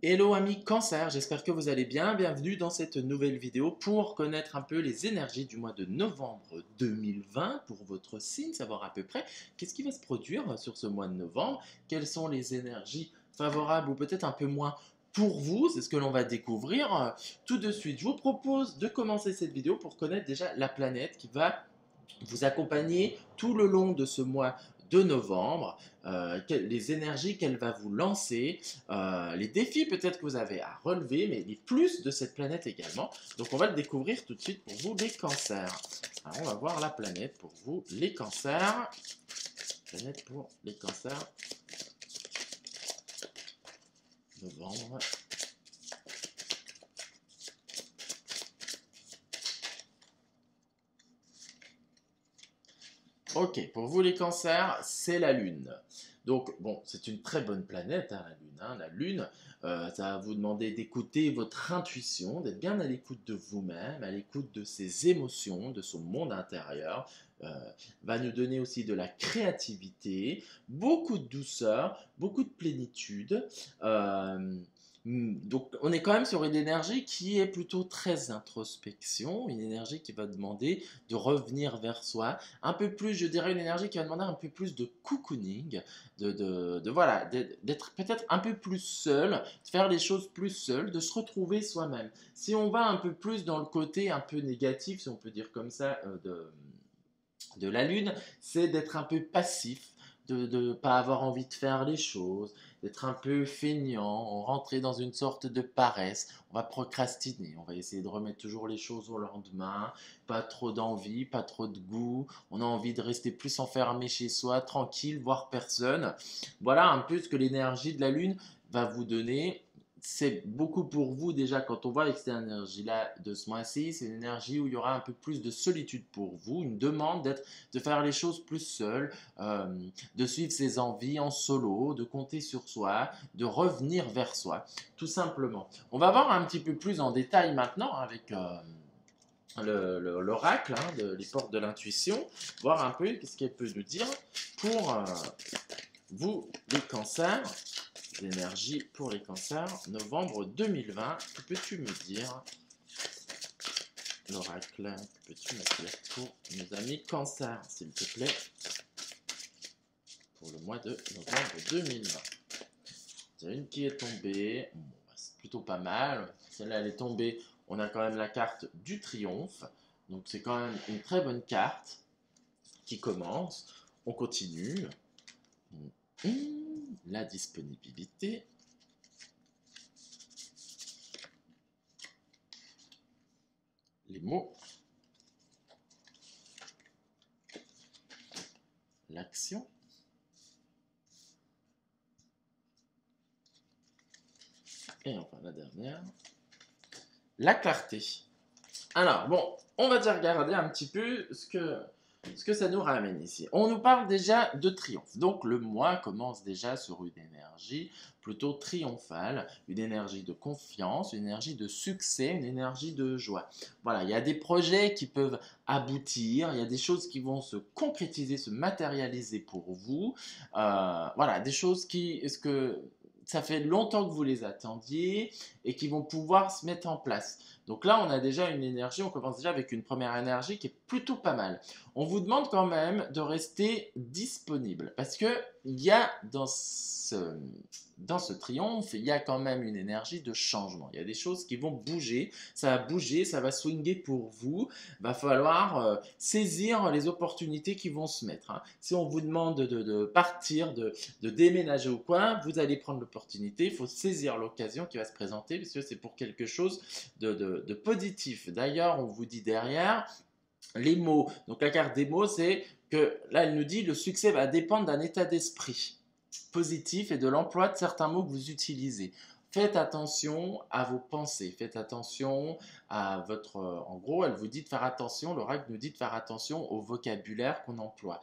Hello amis Cancer, j'espère que vous allez bien. Bienvenue dans cette nouvelle vidéo pour connaître un peu les énergies du mois de novembre 2020 pour votre signe, savoir à peu près qu'est-ce qui va se produire sur ce mois de novembre, quelles sont les énergies favorables ou peut-être un peu moins pour vous, c'est ce que l'on va découvrir tout de suite. Je vous propose de commencer cette vidéo pour connaître déjà la planète qui va vous accompagner tout le long de ce mois de novembre, les énergies qu'elle va vous lancer, les défis peut-être que vous avez à relever, mais les plus de cette planète également. Donc on va le découvrir tout de suite pour vous les cancers. Alors on va voir la planète pour vous les cancers. Planète pour les cancers. Novembre. Ok, pour vous les cancers, c'est la Lune. Donc, bon, c'est une très bonne planète, hein, la Lune. La Lune, ça va vous demander d'écouter votre intuition, d'être bien à l'écoute de vous-même, à l'écoute de ses émotions, de son monde intérieur. Euh, Va nous donner aussi de la créativité, beaucoup de douceur, beaucoup de plénitude. Euh, donc, on est quand même sur une énergie qui est plutôt très introspection, une énergie qui va demander de revenir vers soi, un peu plus, je dirais, une énergie qui va demander un peu plus de cocooning, voilà, d'être peut-être un peu plus seul, de faire les choses plus seul, de se retrouver soi-même. Si on va un peu plus dans le côté un peu négatif, si on peut dire comme ça, de la Lune, c'est d'être un peu passif, de ne pas avoir envie de faire les choses, d'être un peu feignant, on rentrer dans une sorte de paresse, on va procrastiner, on va essayer de remettre toujours les choses au lendemain, pas trop d'envie, pas trop de goût, on a envie de rester plus enfermé chez soi, tranquille, voir personne. Voilà un peu ce que l'énergie de la Lune va vous donner. C'est beaucoup pour vous déjà quand on voit avec cette énergie-là de ce mois-ci, c'est une énergie où il y aura un peu plus de solitude pour vous, une demande de faire les choses plus seul, de suivre ses envies en solo, de compter sur soi, de revenir vers soi, tout simplement. On va voir un petit peu plus en détail maintenant avec l'oracle, les portes de l'intuition, voir un peu ce qu'elle peut nous dire pour vous, les cancers. L'énergie pour les cancers, novembre 2020. Que peux-tu me dire, l'oracle? Que peux-tu me dire pour nos amis cancers, s'il te plaît, pour le mois de novembre 2020? Il y a une qui est tombée. Bon, c'est plutôt pas mal. Celle-là, elle est tombée. On a quand même la carte du triomphe. Donc, c'est quand même une très bonne carte qui commence. On continue. La disponibilité. Les mots. L'action. Et enfin la dernière. La clarté. Alors, bon, on va déjà regarder un petit peu ce que ça nous ramène ici. On nous parle déjà de triomphe. Donc, le mois commence déjà sur une énergie plutôt triomphale, une énergie de confiance, une énergie de succès, une énergie de joie. Voilà, il y a des projets qui peuvent aboutir, il y a des choses qui vont se concrétiser, se matérialiser pour vous. Voilà, des choses qui, est-ce que ça fait longtemps que vous les attendiez et qui vont pouvoir se mettre en place. Donc là, on a déjà une énergie, on commence déjà avec une première énergie qui est plutôt pas mal. On vous demande quand même de rester disponible parce que il y a dans ce triomphe, il y a quand même une énergie de changement. Il y a des choses qui vont bouger, ça va swinguer pour vous. Il va falloir saisir les opportunités qui vont se mettre. Si on vous demande de partir, de déménager ou quoi, vous allez prendre l'opportunité. Il faut saisir l'occasion qui va se présenter parce que c'est pour quelque chose de positif. D'ailleurs, on vous dit derrière les mots. Donc la carte des mots, c'est que là, elle nous dit le succès va dépendre d'un état d'esprit positif et de l'emploi de certains mots que vous utilisez. Faites attention à vos pensées, faites attention à votre... En gros, elle vous dit de faire attention, l'oracle nous dit de faire attention au vocabulaire qu'on emploie.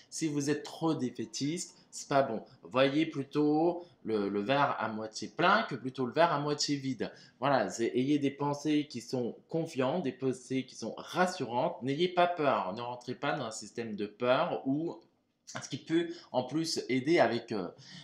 Si vous êtes trop défaitiste, c'est pas bon. Voyez plutôt le verre à moitié plein que plutôt le verre à moitié vide. Voilà, ayez des pensées qui sont confiantes, des pensées qui sont rassurantes. N'ayez pas peur, ne rentrez pas dans un système de peur où Ce qui peut en plus aider avec,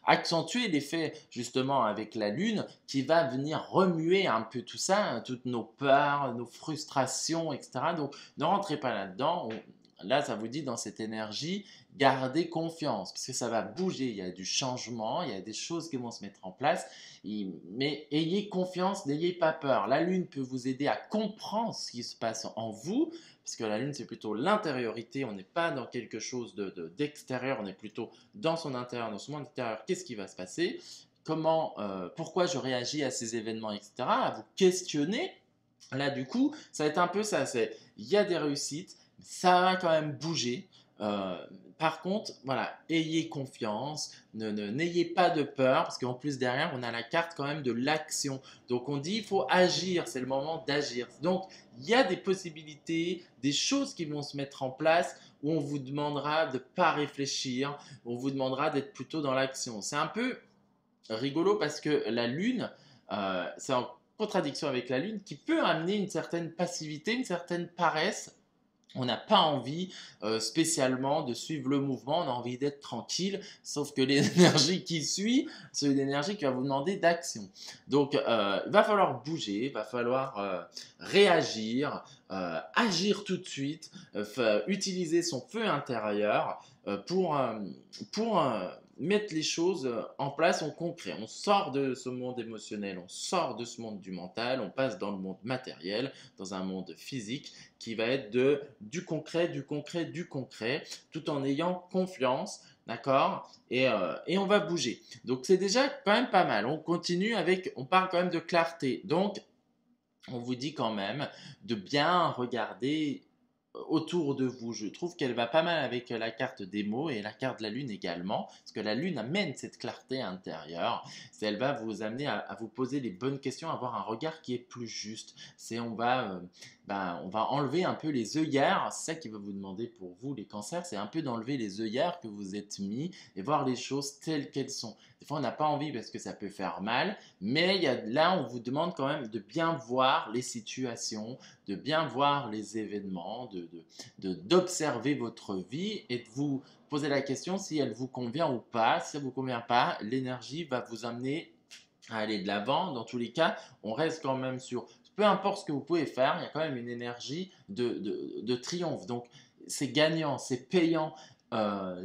accentuer l'effet justement avec la lune qui va venir remuer un peu tout ça, hein, toutes nos peurs, nos frustrations, etc. Donc ne rentrez pas là-dedans. Là, ça vous dit dans cette énergie, gardez confiance parce que ça va bouger, il y a du changement, il y a des choses qui vont se mettre en place. Mais ayez confiance, n'ayez pas peur. La lune peut vous aider à comprendre ce qui se passe en vous parce que la lune, c'est plutôt l'intériorité, on n'est pas dans quelque chose d'extérieur, on est plutôt dans son intérieur, dans son monde intérieur, qu'est-ce qui va se passer, comment, pourquoi je réagis à ces événements, etc., à vous questionner. Là, du coup, ça va être un peu ça, il y a des réussites, ça va quand même bouger. Euh, Par contre, voilà, ayez confiance, n'ayez pas de peur, parce qu'en plus derrière, on a la carte quand même de l'action. Donc on dit, il faut agir, c'est le moment d'agir. Donc il y a des possibilités, des choses qui vont se mettre en place où on vous demandera de ne pas réfléchir, on vous demandera d'être plutôt dans l'action. C'est un peu rigolo parce que la Lune, c'est en contradiction avec la Lune, qui peut amener une certaine passivité, une certaine paresse. On n'a pas envie spécialement de suivre le mouvement, on a envie d'être tranquille, sauf que l'énergie qui suit, c'est une énergie qui va vous demander d'action. Donc il va falloir bouger, il va falloir réagir, agir tout de suite, utiliser son feu intérieur pour mettre les choses en place en concret. On sort de ce monde émotionnel, on sort de ce monde du mental, on passe dans le monde matériel, dans un monde physique qui va être du concret, du concret, du concret, tout en ayant confiance, d'accord, et on va bouger. Donc c'est déjà quand même pas mal. On continue avec, on parle quand même de clarté. Donc on vous dit quand même de bien regarder autour de vous. Je trouve qu'elle va pas mal avec la carte des mots et la carte de la lune également, parce que la lune amène cette clarté intérieure. Elle va vous amener à vous poser les bonnes questions, à avoir un regard qui est plus juste. On va enlever un peu les œillères. C'est ça qui va vous demander pour vous, les cancers, c'est un peu d'enlever les œillères que vous êtes mis et voir les choses telles qu'elles sont. Des fois, on n'a pas envie parce que ça peut faire mal, mais là, on vous demande quand même de bien voir les situations, de bien voir les événements, d'observer votre vie et de vous poser la question si elle vous convient ou pas. Si ça ne vous convient pas, l'énergie va vous amener à aller de l'avant. Dans tous les cas, on reste quand même sur, peu importe ce que vous pouvez faire, il y a quand même une énergie de triomphe. Donc, c'est gagnant, c'est payant,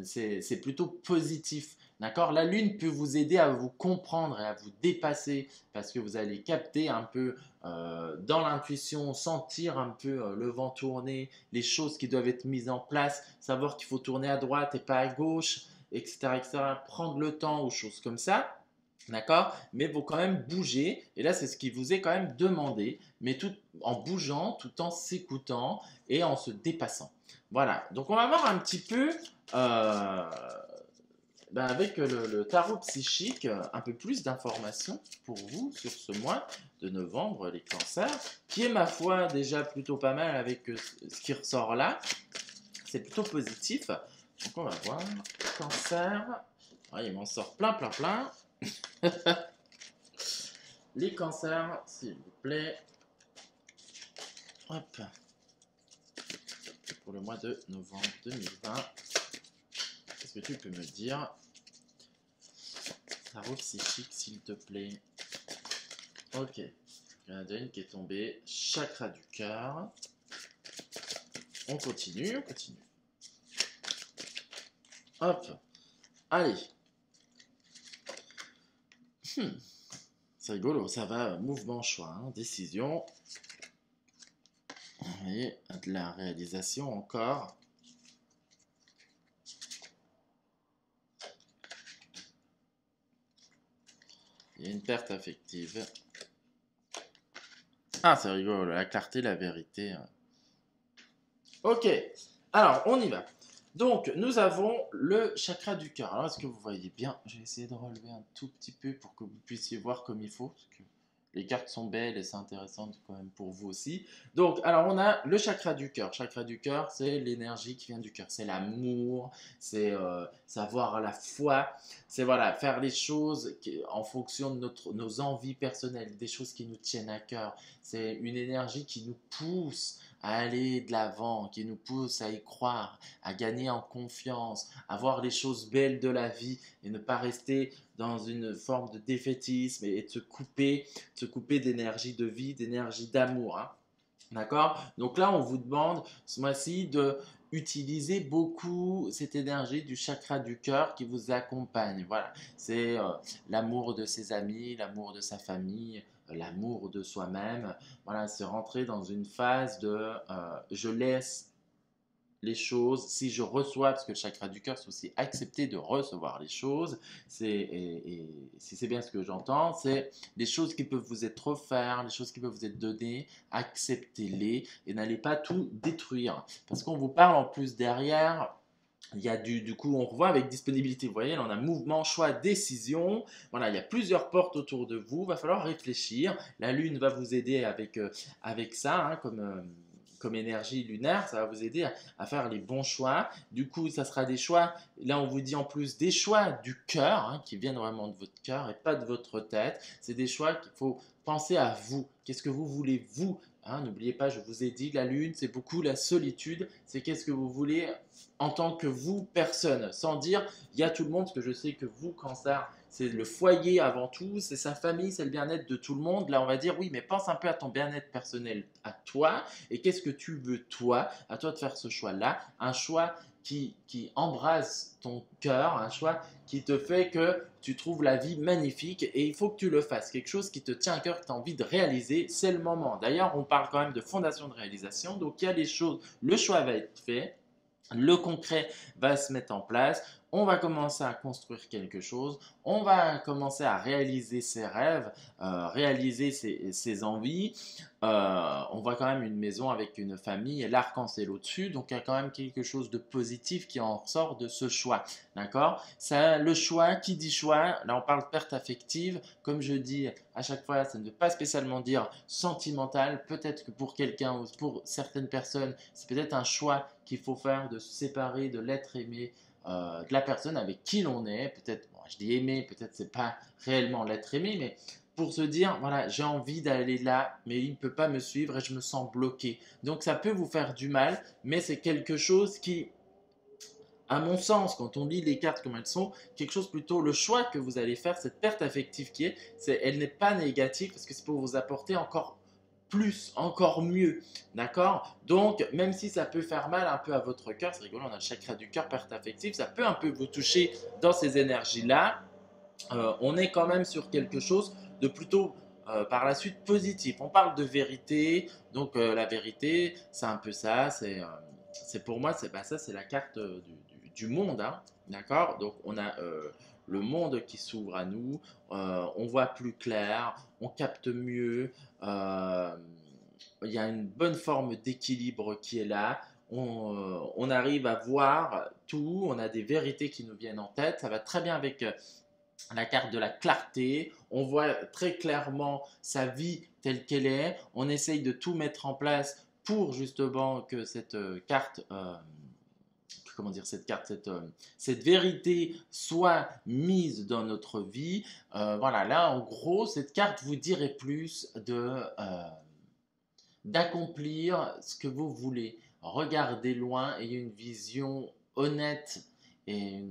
c'est plutôt positif. D'accord. La lune peut vous aider à vous comprendre et à vous dépasser parce que vous allez capter un peu dans l'intuition, sentir un peu le vent tourner, les choses qui doivent être mises en place, savoir qu'il faut tourner à droite et pas à gauche, etc., etc. Prendre le temps ou choses comme ça. D'accord. Mais il faut quand même bouger. Et là, c'est ce qui vous est quand même demandé. Mais tout en bougeant, tout en s'écoutant et en se dépassant. Voilà. Donc, on va voir un petit peu avec le tarot psychique, un peu plus d'informations pour vous sur ce mois de novembre, les cancers, qui est ma foi déjà plutôt pas mal avec ce qui ressort là. C'est plutôt positif. Donc on va voir. Cancer. Ouais, il m'en sort plein, plein, plein. Les cancers, s'il vous plaît. Hop. Pour le mois de novembre 2020. Qu'est-ce que tu peux me dire? Tarot psychique, s'il te plaît. Ok. Il y en a une qui est tombée. Chakra du cœur. On continue, on continue. Hop. Allez. C'est rigolo, ça va, mouvement, choix, hein, décision. Et de la réalisation encore. Il y a une perte affective. Ah, c'est rigolo, la clarté, la vérité. Ok, alors on y va. Donc, nous avons le chakra du cœur. Alors, est-ce que vous voyez bien? Je vais essayer de relever un tout petit peu pour que vous puissiez voir comme il faut. Parce que les cartes sont belles et c'est intéressant quand même pour vous aussi. Donc, alors on a le chakra du cœur. Chakra du cœur, c'est l'énergie qui vient du cœur. C'est l'amour, c'est savoir la foi. C'est voilà, faire les choses en fonction de nos envies personnelles, des choses qui nous tiennent à cœur. C'est une énergie qui nous pousse à aller de l'avant, qui nous pousse à y croire, à gagner en confiance, à voir les choses belles de la vie et ne pas rester dans une forme de défaitisme et de se couper d'énergie de vie, d'énergie d'amour, hein. D'accord? Donc là, on vous demande ce mois-ci de utiliser beaucoup cette énergie du chakra du cœur qui vous accompagne. Voilà, c'est l'amour de ses amis, l'amour de sa famille, l'amour de soi-même. Voilà, c'est rentrer dans une phase de je laisse les choses, si je reçois, parce que le chakra du cœur, c'est aussi accepter de recevoir les choses, et si c'est bien ce que j'entends, c'est les choses qui peuvent vous être offertes, les choses qui peuvent vous être données, acceptez-les et n'allez pas tout détruire. Parce qu'on vous parle en plus derrière, il y a du coup, on revoit avec disponibilité. Vous voyez, là, on a mouvement, choix, décision. Voilà, il y a plusieurs portes autour de vous. Il va falloir réfléchir. La Lune va vous aider avec ça, hein, comme énergie lunaire. Ça va vous aider à faire les bons choix. Du coup, ça sera des choix. Là, on vous dit en plus des choix du cœur, hein, qui viennent vraiment de votre cœur et pas de votre tête. C'est des choix qu'il faut penser à vous. Qu'est-ce que vous voulez, vous? Hein, n'oubliez pas, je vous ai dit, la Lune, c'est beaucoup la solitude. C'est qu'est-ce que vous voulez en tant que vous, personne, sans dire il y a tout le monde, parce que je sais que vous, Cancer, c'est le foyer avant tout, c'est sa famille, c'est le bien-être de tout le monde. Là, on va dire oui, mais pense un peu à ton bien-être personnel, à toi, et qu'est-ce que tu veux, toi, à toi de faire ce choix-là, un choix qui embrasse ton cœur, un choix qui te fait que tu trouves la vie magnifique et il faut que tu le fasses. Quelque chose qui te tient à cœur, que tu as envie de réaliser, c'est le moment. D'ailleurs, on parle quand même de fondation de réalisation, donc il y a des choses, le choix va être fait. Le concret va se mettre en place, on va commencer à construire quelque chose, on va commencer à réaliser ses rêves, réaliser ses envies. On voit quand même une maison avec une famille et l'arc-en-ciel au-dessus, donc il y a quand même quelque chose de positif qui en ressort de ce choix. D'accord? Ça, le choix, qui dit choix, là on parle de perte affective, comme je dis à chaque fois, ça ne veut pas spécialement dire sentimental, peut-être que pour quelqu'un ou pour certaines personnes, c'est peut-être un choix qu'il faut faire de se séparer de l'être aimé, de la personne avec qui l'on est. Peut-être, bon, je dis aimer, peut-être c'est pas réellement l'être aimé, mais pour se dire, voilà, j'ai envie d'aller là, mais il ne peut pas me suivre et je me sens bloqué. Donc ça peut vous faire du mal, mais c'est quelque chose qui, à mon sens, quand on lit les cartes comme elles sont, quelque chose plutôt, le choix que vous allez faire, cette perte affective elle n'est pas négative parce que c'est pour vous apporter encore plus, encore mieux, d'accord? Donc, même si ça peut faire mal un peu à votre cœur, c'est rigolo, on a le chakra du cœur, perte affective, ça peut un peu vous toucher dans ces énergies-là. On est quand même sur quelque chose de plutôt par la suite positif. On parle de vérité, donc la vérité, c'est un peu ça, c'est pour moi, ça c'est la carte du monde, hein, d'accord? Donc on a le monde qui s'ouvre à nous, on voit plus clair, on capte mieux, il y a une bonne forme d'équilibre qui est là. On arrive à voir tout, on a des vérités qui nous viennent en tête, ça va très bien avec la carte de la clarté, on voit très clairement sa vie telle qu'elle est, on essaye de tout mettre en place pour justement que cette carte, comment dire, cette vérité soit mise dans notre vie. Voilà, là en gros, cette carte vous dirait plus d'accomplir ce que vous voulez. Regardez loin, ayez une vision honnête et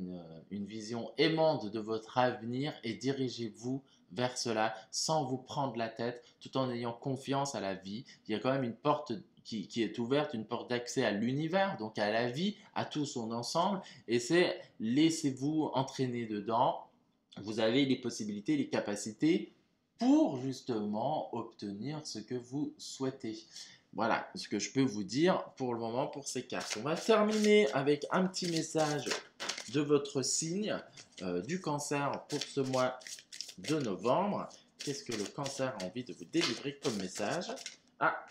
une vision aimante de votre avenir et dirigez-vous vers cela sans vous prendre la tête, tout en ayant confiance à la vie. Il y a quand même une porte qui est ouverte, une porte d'accès à l'univers, donc à la vie, à tout son ensemble, et c'est laissez-vous entraîner dedans. Vous avez les possibilités, les capacités pour justement obtenir ce que vous souhaitez. Voilà ce que je peux vous dire pour le moment pour ces cartes. On va terminer avec un petit message de votre signe du cancer pour ce mois de novembre. Qu'est-ce que le cancer a envie de vous délivrer comme message? Ah,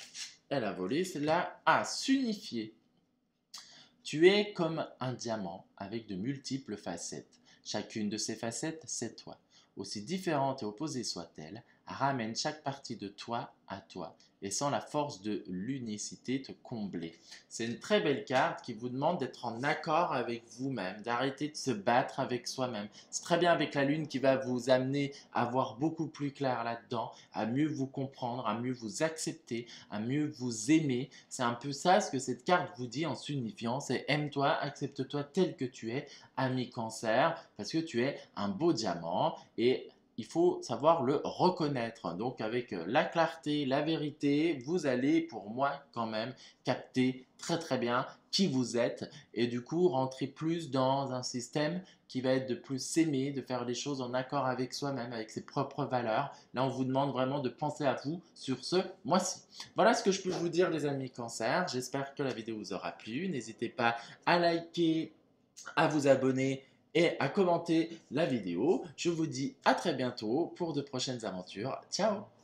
elle a volé, c'est là. Ah, s'unifier. Tu es comme un diamant avec de multiples facettes. Chacune de ces facettes, c'est toi. Aussi différente et opposée soit-elle, ramène chaque partie de toi à toi et sans la force de l'unicité te combler. C'est une très belle carte qui vous demande d'être en accord avec vous-même, d'arrêter de se battre avec soi-même. C'est très bien avec la lune qui va vous amener à voir beaucoup plus clair là-dedans, à mieux vous comprendre, à mieux vous accepter, à mieux vous aimer. C'est un peu ça ce que cette carte vous dit en signifiant, c'est aime-toi, accepte-toi tel que tu es, ami Cancer, parce que tu es un beau diamant et il faut savoir le reconnaître. Donc avec la clarté, la vérité, vous allez pour moi quand même capter très bien qui vous êtes et du coup rentrer plus dans un système qui va être de plus s'aimer, de faire les choses en accord avec soi-même, avec ses propres valeurs. Là, on vous demande vraiment de penser à vous sur ce mois-ci. Voilà ce que je peux vous dire les amis Cancer. J'espère que la vidéo vous aura plu. N'hésitez pas à liker, à vous abonner et à commenter la vidéo. Je vous dis à très bientôt pour de prochaines aventures. Ciao!